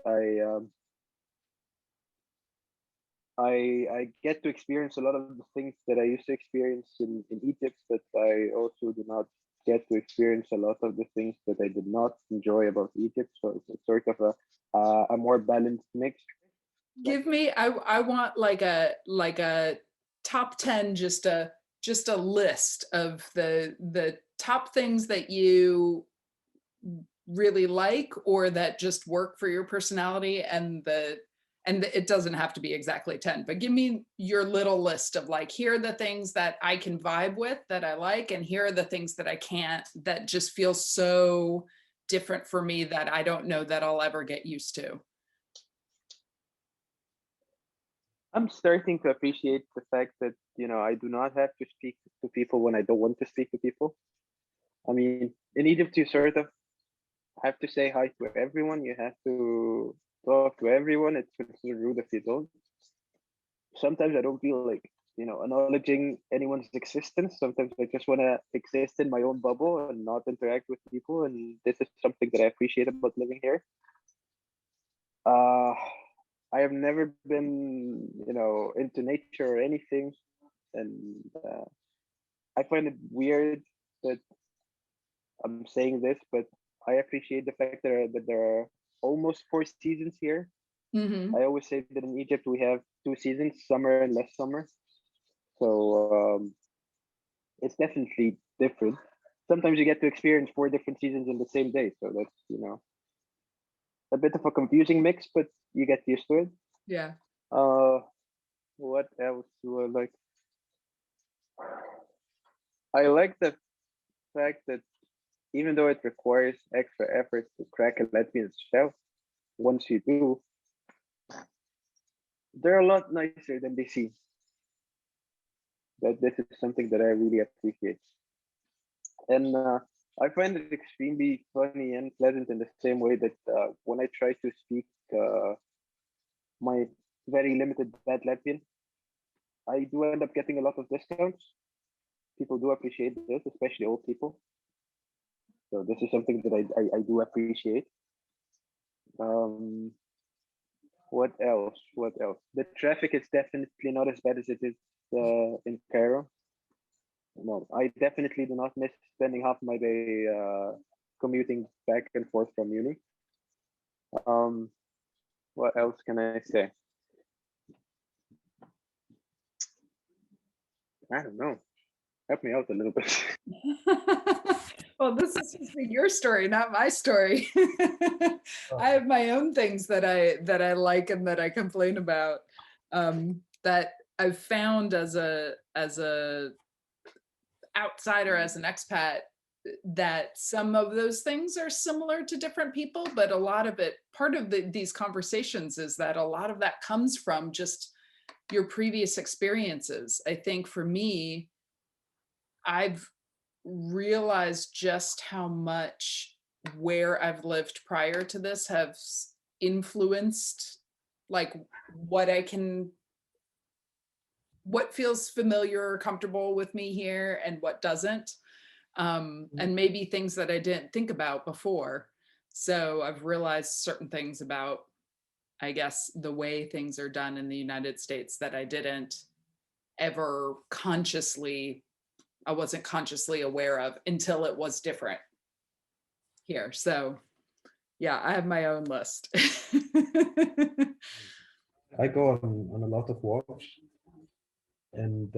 [SPEAKER 1] I get to experience a lot of the things that I used to experience in Egypt, but I also do not get to experience a lot of the things that I did not enjoy about Egypt. So it's sort of a more balanced mix.
[SPEAKER 2] Give me, I want like a top 10, just a list of the top things that you really like or that just work for your personality, and it doesn't have to be exactly 10, but give me your little list of like, here are the things that I can vibe with, that I like, and here are the things that I can't, that just feel so different for me that I don't know that I'll ever get used to.
[SPEAKER 1] I'm starting to appreciate the fact that, you know, I do not have to speak to people when I don't want to speak to people. I mean, in Egypt, you sort of have to say hi to everyone. You have to talk to everyone. It's considered rude if you don't. Sometimes I don't feel like, you know, acknowledging anyone's existence. Sometimes I just want to exist in my own bubble and not interact with people. And this is something that I appreciate about living here. Uh, I have never been, you know, into nature or anything, and I find it weird that I'm saying this, but I appreciate the fact that there are almost 4 seasons here.
[SPEAKER 2] Mm-hmm.
[SPEAKER 1] I always say that in Egypt we have 2 seasons, summer and less summer. So it's definitely different. Sometimes you get to experience 4 different seasons in the same day. So that's, you know, a bit of a confusing mix, but you get used to it.
[SPEAKER 2] Yeah.
[SPEAKER 1] Uh, what else do I like? I like the fact that even though it requires extra effort to crack a Latvian shell, once you do, they're a lot nicer than they seem. That this is something that I really appreciate, and I find it extremely funny and pleasant in the same way that when I try to speak my very limited bad Latvian, I do end up getting a lot of discounts. People do appreciate this, especially old people. So this is something that I do appreciate. Um, what else? What else? The traffic is definitely not as bad as it is in Cairo. no, I definitely do not miss spending half my day commuting back and forth from uni. Um, what else can I say? I don't know. Help me out a little bit.
[SPEAKER 2] Well, this is supposed to be your story, not my story. I have my own things that I like and that I complain about, that I've found as a outsider, as an expat, that some of those things are similar to different people, but a lot of it, part of these conversations is that a lot of that comes from just your previous experiences. I think for me, I've realized just how much where I've lived prior to this have influenced like what I can, what feels familiar or comfortable with me here and what doesn't. And maybe things that I didn't think about before. So I've realized certain things about, I guess, the way things are done in the United States that I didn't ever consciously, I wasn't consciously aware of until it was different here. So yeah, I have my own list.
[SPEAKER 3] I go on a lot of walks, and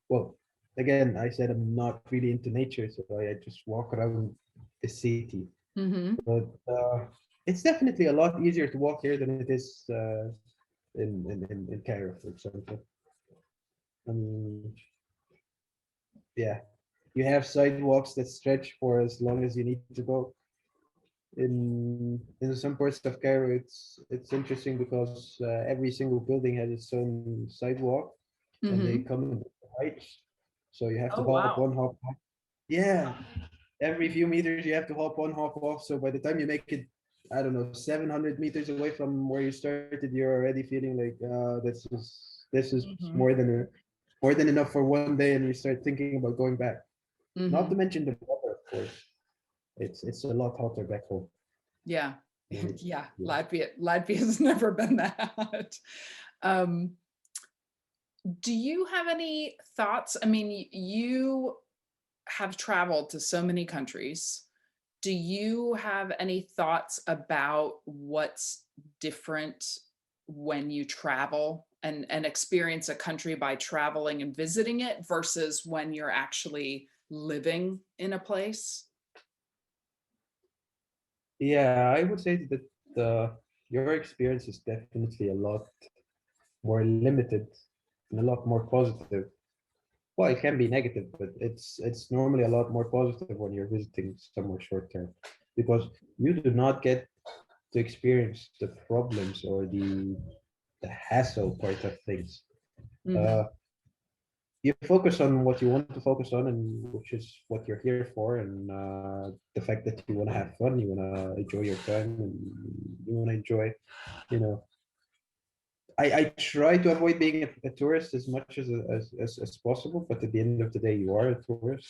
[SPEAKER 3] well, again, I said I'm not really into nature, so I just walk around the city.
[SPEAKER 2] Hmm.
[SPEAKER 3] But it's definitely a lot easier to walk here than it is in Cairo, for example. I mean, yeah, you have sidewalks that stretch for as long as you need to go. In some parts of Cairo, it's interesting because every single building has its own sidewalk, and they
[SPEAKER 2] Hmm.
[SPEAKER 3] come in heights. So you have to
[SPEAKER 2] Oh,
[SPEAKER 3] hop
[SPEAKER 2] wow.
[SPEAKER 3] one, hop off. Yeah, every few meters you have to hop on, hop off. So by the time you make it, I don't know, 700 meters away from where you started, you're already feeling like this is
[SPEAKER 2] Hmm.
[SPEAKER 3] more than enough for one day, and you start thinking about going back. Not to
[SPEAKER 2] Hmm.
[SPEAKER 3] mention the weather, of course. It's a lot hotter back home.
[SPEAKER 2] Yeah.
[SPEAKER 3] Yeah.
[SPEAKER 2] Yeah.
[SPEAKER 3] Yeah.
[SPEAKER 2] Latvia's never been that hot. Um, do you have any thoughts? I mean, you have traveled to so many countries. Do you have any thoughts about what's different when you travel and experience a country by traveling and visiting it versus when you're actually living in a place?
[SPEAKER 3] Yeah, I would say that your experience is definitely a lot more limited and a lot more positive. Well, it can be negative, but it's normally a lot more positive when you're visiting somewhere short term, because you do not get to experience the problems or the hassle part of things.
[SPEAKER 2] Hmm.
[SPEAKER 3] Uh, you focus on what you want to focus on, and which is what you're here for, and the fact that you want to have fun, you want to enjoy your time, and you want to enjoy, you know. I try to avoid being a tourist as much as possible, but at the end of the day, you are a tourist.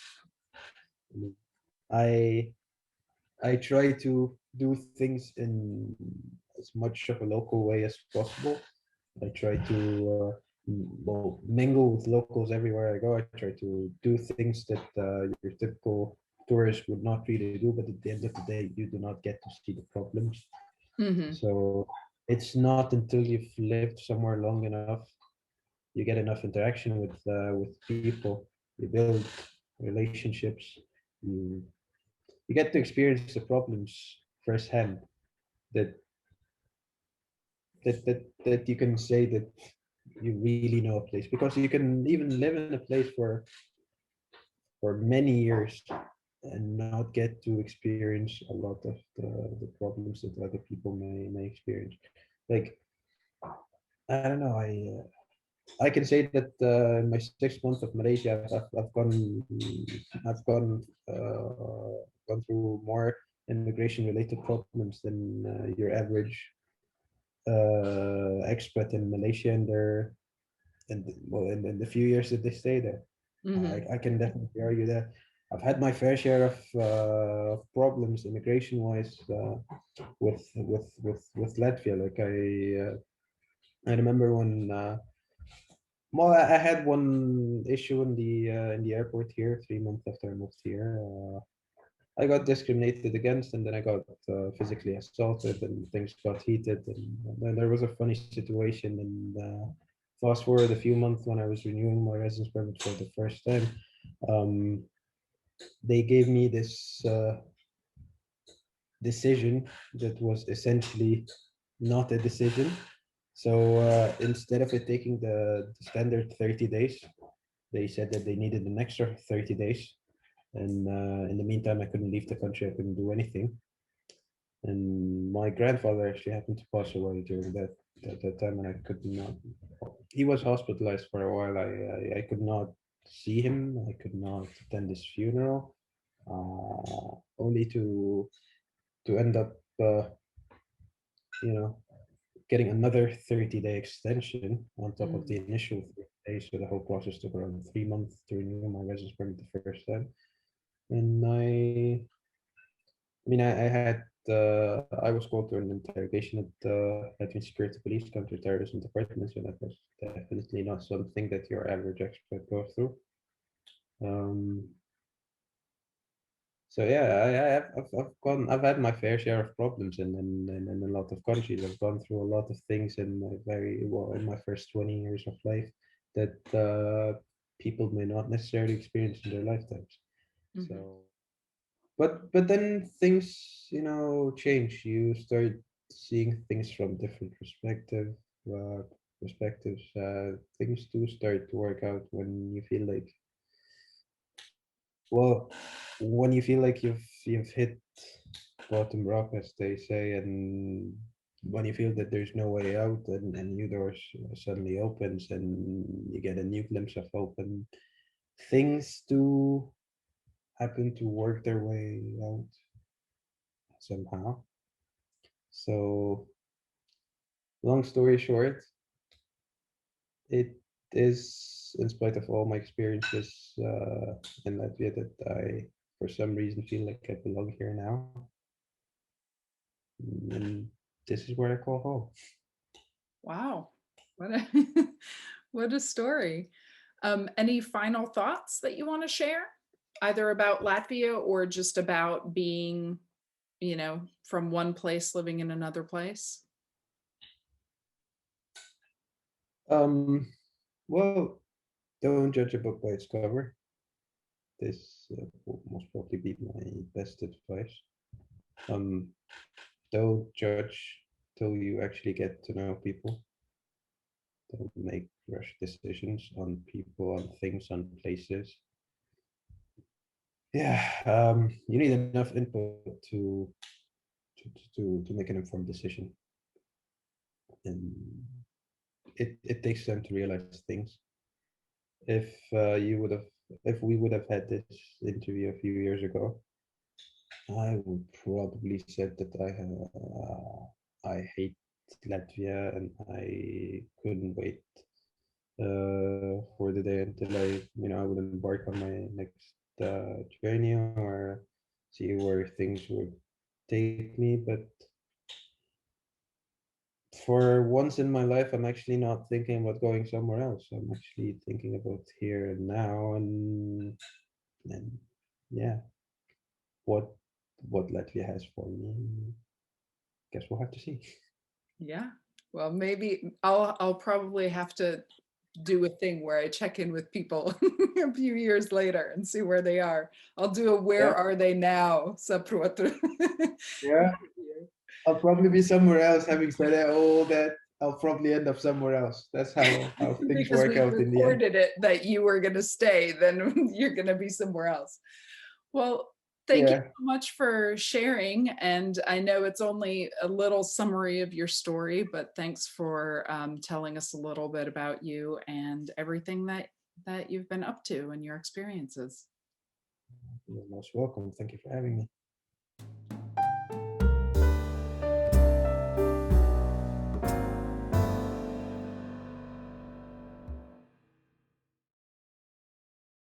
[SPEAKER 3] I mean, I I try to do things in as much of a local way as possible. I try to well, mingle with locals everywhere I go. I try to do things that your typical tourist would not really do, but at the end of the day, you do not get to see the problems.
[SPEAKER 2] Hmm.
[SPEAKER 3] So it's not until you've lived somewhere long enough, you get enough interaction with people, you build relationships, you you get to experience the problems firsthand, that that you can say that you really know a place, because you can even live in a place for many years and not get to experience a lot of the problems that other people may experience. Like, I don't know, I can say that in my 6 months of Malaysia, I've gone through more immigration related problems than your average expat in Malaysia in their and well in the few years that they stay there.
[SPEAKER 2] Hmm.
[SPEAKER 3] I can definitely argue that I've had my fair share of problems immigration wise with Latvia. Like I remember when Well, I had one issue in the airport here 3 months after I moved here. I got discriminated against, and then I got physically assaulted, and things got heated. And then there was a funny situation. And fast forward a few months when I was renewing my residence permit for the first time, um, they gave me this decision that was essentially not a decision. So instead of it taking the standard 30 days, they said that they needed an extra 30 days. And in the meantime, I couldn't leave the country. I couldn't do anything. And my grandfather actually happened to pass away during that time, and I could not. He was hospitalized for a while. I could not see him. I could not attend his funeral. Only to end up, you know, getting another 30-day extension on top of the initial 30 days. So the whole process took around 3 months to renew my residence permit the first time. And I had I was called to an interrogation at the Latvian Security Police Counterterrorism Department, so that was definitely not something that your average expert goes through. So yeah, I've had my fair share of problems in a lot of countries. I've gone through a lot of things in my first 20 years of life that people may not necessarily experience in their lifetimes. So but then things, change. You start seeing things from different perspectives. Things do start to work out when you feel like, well, when you feel like you've hit bottom rock, as they say, and when you feel that there's no way out, and new doors suddenly opens, and you get a new glimpse of hope, and things do happen to work their way out somehow. So, long story short, it is, in spite of all my experiences in Latvia, that I, for some reason, feel like I belong here now. And this is where I call home.
[SPEAKER 2] Wow, what a what a story. Any final thoughts that you want to share, either about Latvia or just about being, from one place living in another place?
[SPEAKER 3] Well, don't judge a book by its cover. This will most probably be my best advice. Don't judge till you actually get to know people. Don't make rush decisions on people, on things, on places. Yeah, you need enough input to make an informed decision, and it takes time to realize things. If if we would have had this interview a few years ago, I would probably said that I hate Latvia, and I couldn't wait for the day until I would embark on my next journey, or see where things would take me. But for once in my life, I'm actually not thinking about going somewhere else. I'm actually thinking about here and now, and yeah, what Latvia has for me. Guess we'll have to see.
[SPEAKER 2] Yeah. Well, maybe I'll probably have to do a thing where I check in with people a few years later and see where they are. I'll do a where are they now, Saprotu.
[SPEAKER 3] Yeah. I'll probably be somewhere else. Having said all that, I'll probably end up somewhere else. That's how things
[SPEAKER 2] Because
[SPEAKER 3] work
[SPEAKER 2] we
[SPEAKER 3] out in the end.
[SPEAKER 2] recorded it that you were going to stay, then you're going to be somewhere else. Well, thank you so much for sharing. And I know it's only a little summary of your story, but thanks for telling us a little bit about you and everything that you've been up to and your experiences.
[SPEAKER 3] You're most welcome. Thank you for having me.